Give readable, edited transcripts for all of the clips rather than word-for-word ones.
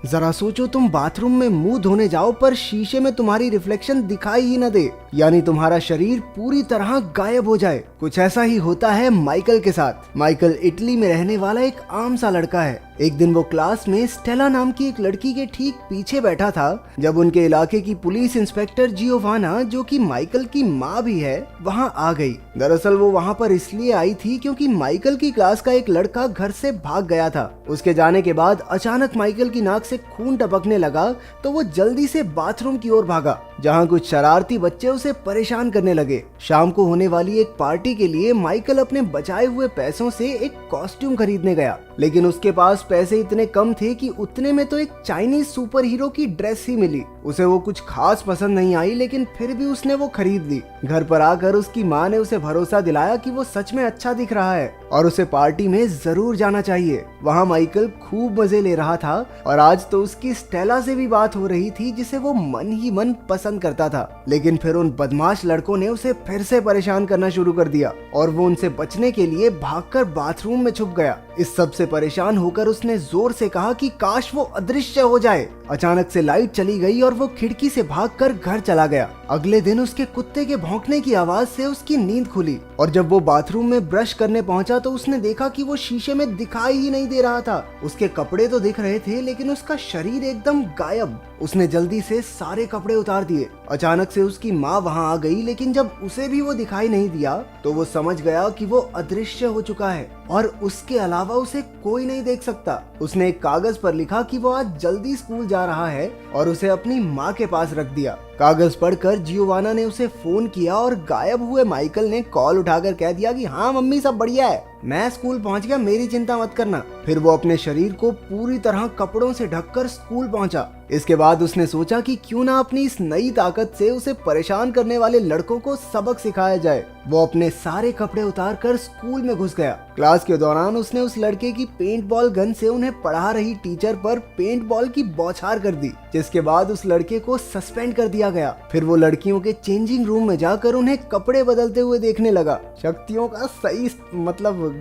जरा सोचो, तुम बाथरूम में मुंह धोने जाओ पर शीशे में तुम्हारी रिफ्लेक्शन दिखाई ही न दे, यानी तुम्हारा शरीर पूरी तरह गायब हो जाए। कुछ ऐसा ही होता है माइकल के साथ। माइकल इटली में रहने वाला एक आम सा लड़का है। एक दिन वो क्लास में स्टेला नाम की एक लड़की के ठीक पीछे बैठा था जब उनके इलाके की पुलिस इंस्पेक्टर जियोवाना, जो कि माइकल की माँ भी है, वहाँ आ गई। दरअसल वो वहाँ पर इसलिए आई थी क्योंकि माइकल की क्लास का एक लड़का घर से भाग गया था। उसके जाने के बाद अचानक माइकल की नाक से खून टपकने लगा तो वो जल्दी से बाथरूम की ओर भागा, जहाँ कुछ शरारती बच्चे उसे परेशान करने लगे। शाम को होने वाली एक पार्टी के लिए माइकल अपने बचाए हुए पैसों से एक कॉस्ट्यूम खरीदने गया, लेकिन उसके पास पैसे इतने कम थे कि उतने में तो एक चाइनीज सुपर हीरो की ड्रेस ही मिली। उसे वो कुछ खास पसंद नहीं आई, लेकिन फिर भी उसने वो खरीद ली। घर पर आकर उसकी माँ ने उसे भरोसा दिलाया कि वो सच में अच्छा दिख रहा है और उसे पार्टी में जरूर जाना चाहिए। वहाँ माइकल खूब मजे ले रहा था और आज तो उसकी स्टेला से भी बात हो रही थी, जिसे वो मन ही मन पसंद करता था। लेकिन फिर उन बदमाश लड़कों ने उसे फिर से परेशान करना शुरू कर दिया और वो उनसे बचने के लिए भागकर बाथरूम में छुप गया। इस सब से परेशान होकर उसने जोर से कहा कि काश वो अदृश्य हो जाए। अचानक से लाइट चली गई और वो खिड़की से भागकर घर चला गया। अगले दिन उसके कुत्ते के भौंकने की आवाज से उसकी नींद खुली और जब वो बाथरूम में ब्रश करने पहुंचा तो उसने देखा कि वो शीशे में दिखाई ही नहीं दे रहा था। उसके कपड़े तो दिख रहे थे लेकिन उसका शरीर एकदम गायब। उसने जल्दी से सारे कपड़े उतार दिए। अचानक से उसकी माँ वहाँ आ गई, लेकिन जब उसे भी वो दिखाई नहीं दिया तो वो समझ गया कि वो अदृश्य हो चुका है और उसके अलावा उसे कोई नहीं देख सकता। उसने एक कागज पर लिखा कि वो आज जल्दी स्कूल जा रहा है और उसे अपनी माँ के पास रख दिया। कागज पढ़कर जियोवाना ने उसे फोन किया और गायब हुए माइकल ने कॉल उठाकर कह दिया कि हाँ मम्मी, सब बढ़िया है, मैं स्कूल पहुंच गया, मेरी चिंता मत करना। फिर वो अपने शरीर को पूरी तरह कपड़ों से ढककर स्कूल पहुंचा। इसके बाद उसने सोचा कि क्यों ना अपनी इस नई ताकत से उसे परेशान करने वाले लड़कों को सबक सिखाया जाए। वो अपने सारे कपड़े उतार कर स्कूल में घुस गया। क्लास के दौरान उसने उस लड़के की पेंट बॉल गन से उन्हें पढ़ा रही टीचर पर पेंट बॉल की बौछार कर दी, जिसके बाद उस लड़के को सस्पेंड कर दिया गया। फिर वो लड़कियों के चेंजिंग रूम में जाकर उन्हें कपड़े बदलते हुए देखने लगा। शक्तियों का सही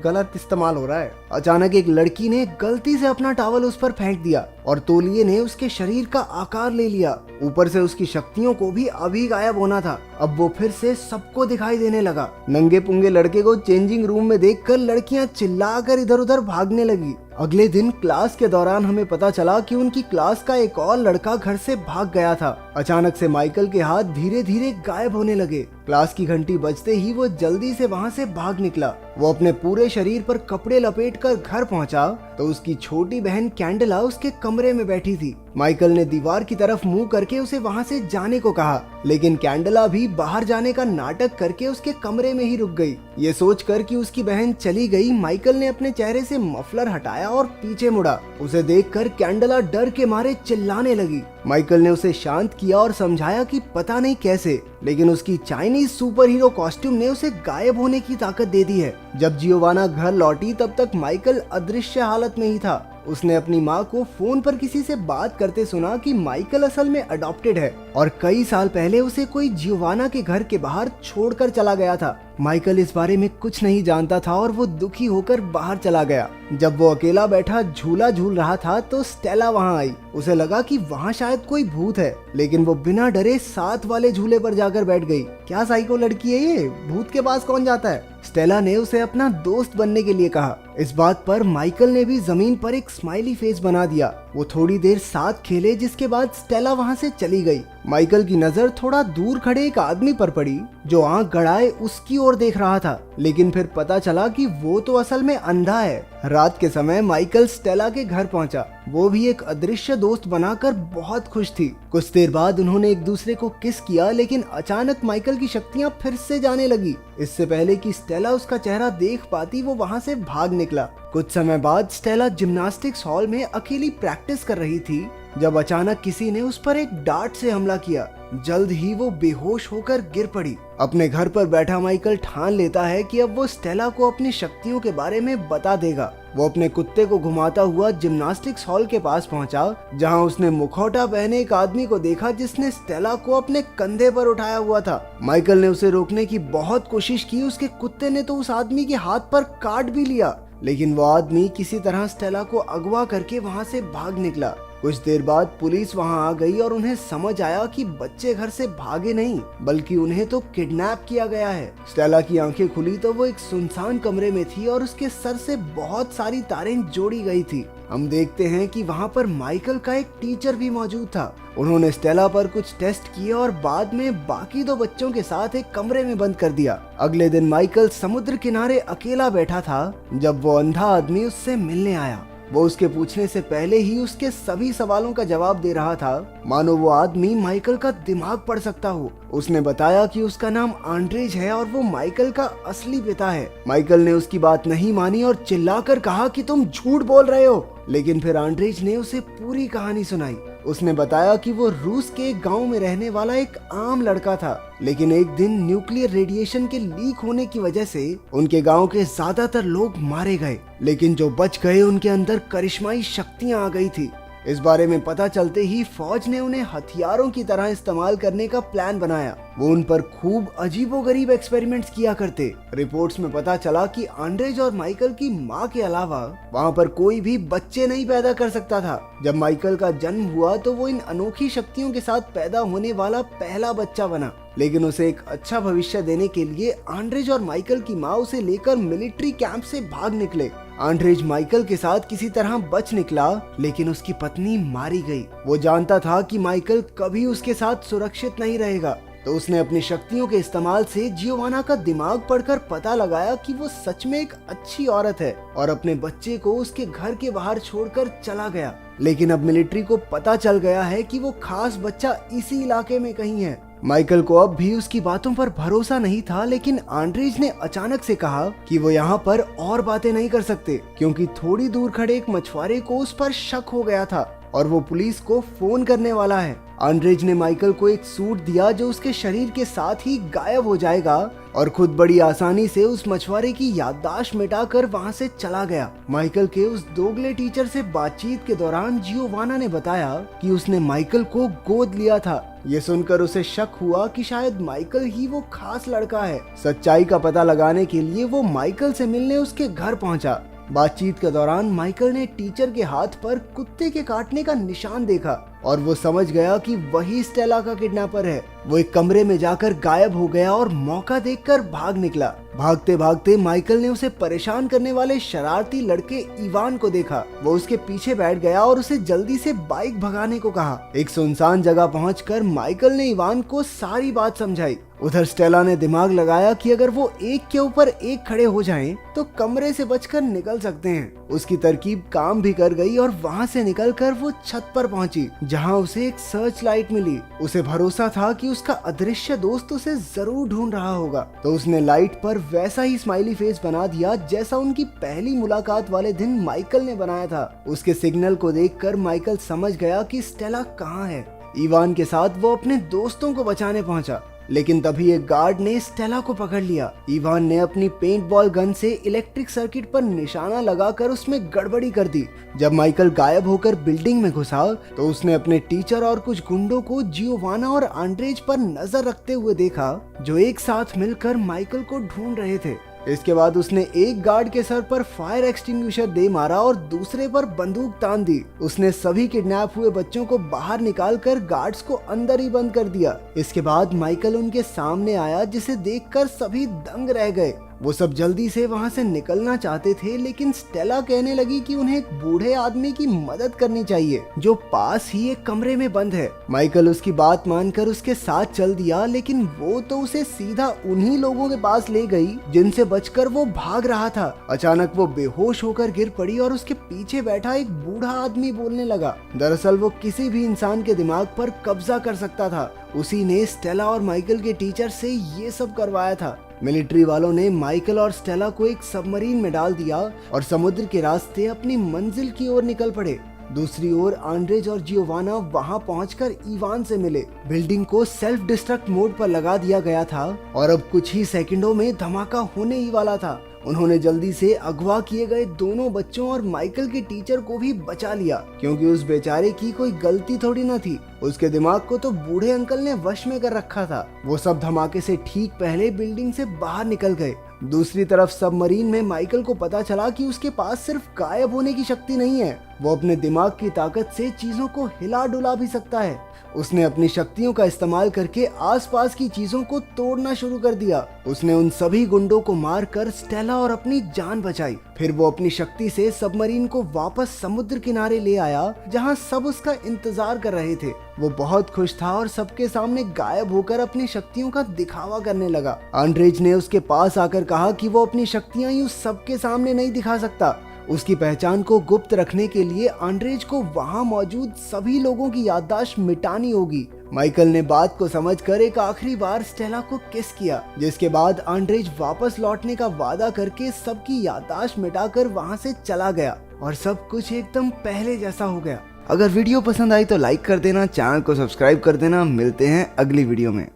गलत इस्तेमाल हो रहा है। अचानक एक लड़की ने गलती से अपना टॉवल उस पर फेंक दिया और तौलिए ने उसके शरीर का आकार ले लिया। ऊपर से उसकी शक्तियों को भी अभी गायब होना था। अब वो फिर से सबको दिखाई देने लगा। नंगे पुंगे लड़के को चेंजिंग रूम में देखकर लड़कियां चिल्लाकर इधर उधर भागने लगी। अगले दिन क्लास के दौरान हमें पता चला कि उनकी क्लास का एक और लड़का घर से भाग गया था। अचानक से माइकल के हाथ धीरे धीरे गायब होने लगे। क्लास की घंटी बजते ही वो जल्दी से वहाँ से भाग निकला। वो अपने पूरे शरीर पर कपड़े लपेटकर घर पहुँचा तो उसकी छोटी बहन कैंडला उसके कमरे में बैठी थी। माइकल ने दीवार की तरफ मुंह करके उसे वहाँ से जाने को कहा, लेकिन कैंडला भी बाहर जाने का नाटक करके उसके कमरे में ही रुक गई। ये सोचकर कि उसकी बहन चली गई, माइकल ने अपने चेहरे से मफलर हटाया और पीछे मुड़ा। उसे देखकर कैंडला डर के मारे चिल्लाने लगी। माइकल ने उसे शांत किया और समझाया कि पता नहीं कैसे, लेकिन उसकी चाइनीज सुपर हीरो कॉस्ट्यूम ने उसे गायब होने की ताकत दे दी है। जब जियोवाना घर लौटी तब तक माइकल अदृश्य हालत में ही था। उसने अपनी माँ को फोन पर किसी से बात करते सुना कि माइकल असल में अडॉप्टेड है और कई साल पहले उसे कोई जियोवाना के घर के बाहर छोड़कर चला गया था। माइकल इस बारे में कुछ नहीं जानता था और वो दुखी होकर बाहर चला गया। जब वो अकेला बैठा झूला झूल रहा था तो स्टेला वहाँ आई। उसे लगा कि वहाँ शायद कोई भूत है, लेकिन वो बिना डरे साथ वाले झूले पर जाकर बैठ गई। क्या साइको लड़की है ये, भूत के पास कौन जाता है? स्टेला ने उसे अपना दोस्त बनने के लिए कहा। इस बात पर माइकल ने भी जमीन पर एक स्माइली फेस बना दिया। वो थोड़ी देर साथ खेले, जिसके बाद स्टेला वहाँ से चली गई। माइकल की नजर थोड़ा दूर खड़े एक आदमी पर पड़ी जो आंख गड़ाए उसकी ओर देख रहा था, लेकिन फिर पता चला कि वो तो असल में अंधा है। रात के समय माइकल स्टेला के घर पहुंचा। वो भी एक अदृश्य दोस्त बनाकर बहुत खुश थी। कुछ देर बाद उन्होंने एक दूसरे को किस किया, लेकिन अचानक माइकल की शक्तियां फिर से जाने लगी। इससे पहले कि स्टेला उसका चेहरा देख पाती वो वहां से भाग निकला। कुछ समय बाद स्टेला जिम्नास्टिक्स हॉल में अकेली प्रैक्टिस कर रही थी जब अचानक किसी ने उस पर एक डार्ट से हमला किया। जल्द ही वो बेहोश होकर गिर पड़ी। अपने घर पर बैठा माइकल ठान लेता है कि अब वो स्टेला को अपनी शक्तियों के बारे में बता देगा। वो अपने कुत्ते को घुमाता हुआ जिम्नास्टिक्स हॉल के पास पहुंचा, जहां उसने मुखौटा पहने एक आदमी को देखा जिसने स्टेला को अपने कंधे पर उठाया हुआ था। माइकल ने उसे रोकने की बहुत कोशिश की। उसके कुत्ते ने तो उस आदमी के हाथ पर काट भी लिया, लेकिन वो आदमी किसी तरह स्टेला को अगवा करके वहां से भाग निकला। कुछ देर बाद पुलिस वहां आ गई और उन्हें समझ आया कि बच्चे घर से भागे नहीं बल्कि उन्हें तो किडनैप किया गया है। स्टेला की आंखें खुली तो वो एक सुनसान कमरे में थी और उसके सर से बहुत सारी तारें जोड़ी गई थी। हम देखते हैं कि वहाँ पर माइकल का एक टीचर भी मौजूद था। उन्होंने स्टेला पर कुछ टेस्ट किए और बाद में बाकी 2 बच्चों के साथ एक कमरे में बंद कर दिया। अगले दिन माइकल समुद्र किनारे अकेला बैठा था जब वो अंधा आदमी उससे मिलने आया। वो उसके पूछने से पहले ही उसके सभी सवालों का जवाब दे रहा था, मानो वो आदमी माइकल का दिमाग पढ़ सकता हो। उसने बताया कि उसका नाम आंड्रेज है और वो माइकल का असली पिता है। माइकल ने उसकी बात नहीं मानी और चिल्लाकर कहा कि तुम झूठ बोल रहे हो। लेकिन फिर आंड्रेज ने उसे पूरी कहानी सुनाई। उसने बताया कि वो रूस के एक गांव में रहने वाला एक आम लड़का था, लेकिन एक दिन न्यूक्लियर रेडिएशन के लीक होने की वजह से उनके गांव के ज्यादातर लोग मारे गए, लेकिन जो बच गए उनके अंदर करिश्माई शक्तियां आ गई थी। इस बारे में पता चलते ही फौज ने उन्हें हथियारों की तरह इस्तेमाल करने का प्लान बनाया। वो उन पर खूब अजीबोगरीब एक्सपेरिमेंट्स किया करते। रिपोर्ट्स में पता चला कि आंड्रेज और माइकल की मां के अलावा वहाँ पर कोई भी बच्चे नहीं पैदा कर सकता था। जब माइकल का जन्म हुआ तो वो इन अनोखी शक्तियों के साथ पैदा होने वाला पहला बच्चा बना, लेकिन उसे एक अच्छा भविष्य देने के लिए आंड्रेज और माइकल की माँ उसे लेकर मिलिट्री कैंप से भाग निकले। आंड्रेज माइकल के साथ किसी तरह बच निकला, लेकिन उसकी पत्नी मारी गई। वो जानता था कि माइकल कभी उसके साथ सुरक्षित नहीं रहेगा, तो उसने अपनी शक्तियों के इस्तेमाल से जियोवाना का दिमाग पढ़कर पता लगाया कि वो सच में एक अच्छी औरत है और अपने बच्चे को उसके घर के बाहर छोड़कर चला गया। लेकिन अब मिलिट्री को पता चल गया है कि वो खास बच्चा इसी इलाके में कहीं है। माइकल को अब भी उसकी बातों पर भरोसा नहीं था, लेकिन आंड्रेज ने अचानक से कहा कि वो यहाँ पर और बातें नहीं कर सकते क्योंकि थोड़ी दूर खड़े एक मछुआरे को उस पर शक हो गया था और वो पुलिस को फोन करने वाला है। आंड्रेज ने माइकल को एक सूट दिया जो उसके शरीर के साथ ही गायब हो जाएगा और खुद बड़ी आसानी से उस मछुआरे की याददाश्त मिटाकर वहां से चला गया। माइकल के उस दोगले टीचर से बातचीत के दौरान जियोवाना ने बताया कि उसने माइकल को गोद लिया था। ये सुनकर उसे शक हुआ कि शायद माइकल ही वो खास लड़का है। सच्चाई का पता लगाने के लिए वो माइकल से मिलने उसके घर पहुंचा। बातचीत के दौरान माइकल ने टीचर के हाथ पर कुत्ते के काटने का निशान देखा और वो समझ गया कि वही स्टेला का किडनैपर है। वो एक कमरे में जाकर गायब हो गया और मौका देखकर भाग निकला। भागते भागते माइकल ने उसे परेशान करने वाले शरारती लड़के इवान को देखा। वो उसके पीछे बैठ गया और उसे जल्दी से बाइक भगाने को कहा। एक सुनसान जगह पहुंचकर माइकल ने इवान को सारी बात समझाई। उधर स्टेला ने दिमाग लगाया कि अगर वो एक के ऊपर एक खड़े हो जाएं, तो कमरे से बचकर निकल सकते हैं। उसकी तरकीब काम भी कर गई और वहां से निकलकर वो छत पर पहुंची, जहां उसे एक सर्च लाइट मिली। उसे भरोसा था कि उसका अदृश्य दोस्त उसे जरूर ढूंढ रहा होगा, तो उसने लाइट पर वैसा ही स्माइली फेस बना दिया जैसा उनकी पहली मुलाकात वाले दिन माइकल ने बनाया था। उसके सिग्नल को देखकर माइकल समझ गया कि स्टेला कहाँ है। इवान के साथ वो अपने दोस्तों को बचाने पहुंचा, लेकिन तभी एक गार्ड ने स्टेला को पकड़ लिया। इवान ने अपनी पेंट बॉल गन से इलेक्ट्रिक सर्किट पर निशाना लगाकर उसमें गड़बड़ी कर दी। जब माइकल गायब होकर बिल्डिंग में घुसा तो उसने अपने टीचर और कुछ गुंडों को जियोवाना और आंड्रेज पर नजर रखते हुए देखा, जो एक साथ मिलकर माइकल को ढूंढ रहे थे। इसके बाद उसने एक गार्ड के सर पर फायर एक्सटिंग्विशर दे मारा और दूसरे पर बंदूक तान दी। उसने सभी किडनैप हुए बच्चों को बाहर निकालकर गार्ड्स को अंदर ही बंद कर दिया। इसके बाद माइकल उनके सामने आया, जिसे देखकर सभी दंग रह गए। वो सब जल्दी से वहाँ से निकलना चाहते थे, लेकिन स्टेला कहने लगी कि उन्हें एक बूढ़े आदमी की मदद करनी चाहिए जो पास ही एक कमरे में बंद है। माइकल उसकी बात मानकर उसके साथ चल दिया, लेकिन वो तो उसे सीधा उन्हीं लोगों के पास ले गई जिनसे बचकर वो भाग रहा था। अचानक वो बेहोश होकर गिर पड़ी और उसके पीछे बैठा एक बूढ़ा आदमी बोलने लगा। दरअसल वो किसी भी इंसान के दिमाग पर कब्जा कर सकता था। उसी ने स्टेला और माइकल के टीचर से ये सब करवाया था। मिलिट्री वालों ने माइकल और स्टेला को एक सबमरीन में डाल दिया और समुद्र के रास्ते अपनी मंजिल की ओर निकल पड़े। दूसरी ओर आंड्रेज और जियोवाना वहां पहुंचकर इवान से मिले। बिल्डिंग को सेल्फ डिस्ट्रक्ट मोड पर लगा दिया गया था और अब कुछ ही सेकंडों में धमाका होने ही वाला था। उन्होंने जल्दी से अगवा किए गए दोनों बच्चों और माइकल के टीचर को भी बचा लिया, क्योंकि उस बेचारे की कोई गलती थोड़ी न थी। उसके दिमाग को तो बूढ़े अंकल ने वश में कर रखा था। वो सब धमाके से ठीक पहले बिल्डिंग से बाहर निकल गए। दूसरी तरफ सबमरीन में माइकल को पता चला कि उसके पास सिर्फ गायब होने की शक्ति नहीं है, वो अपने दिमाग की ताकत से चीजों को हिला डुला भी सकता है। उसने अपनी शक्तियों का इस्तेमाल करके आसपास की चीजों को तोड़ना शुरू कर दिया। उसने उन सभी गुंडों को मारकर स्टेला और अपनी जान बचाई। फिर वो अपनी शक्ति से सबमरीन को वापस समुद्र किनारे ले आया, जहां सब उसका इंतजार कर रहे थे। वो बहुत खुश था और सबके सामने गायब होकर अपनी शक्तियों का दिखावा करने लगा। आंड्रेज ने उसके पास आकर कहा कि वो अपनी शक्तियां यूं सबके सामने नहीं दिखा सकता। उसकी पहचान को गुप्त रखने के लिए आंड्रेज को वहां मौजूद सभी लोगों की याददाश्त मिटानी होगी। माइकल ने बात को समझकर एक आखिरी बार स्टेला को किस किया, जिसके बाद आंड्रेज वापस लौटने का वादा करके सबकी याददाश्त मिटाकर वहां से चला गया और सब कुछ एकदम पहले जैसा हो गया। अगर वीडियो पसंद आई तो लाइक कर देना, चैनल को सब्सक्राइब कर देना। मिलते हैं अगली वीडियो में।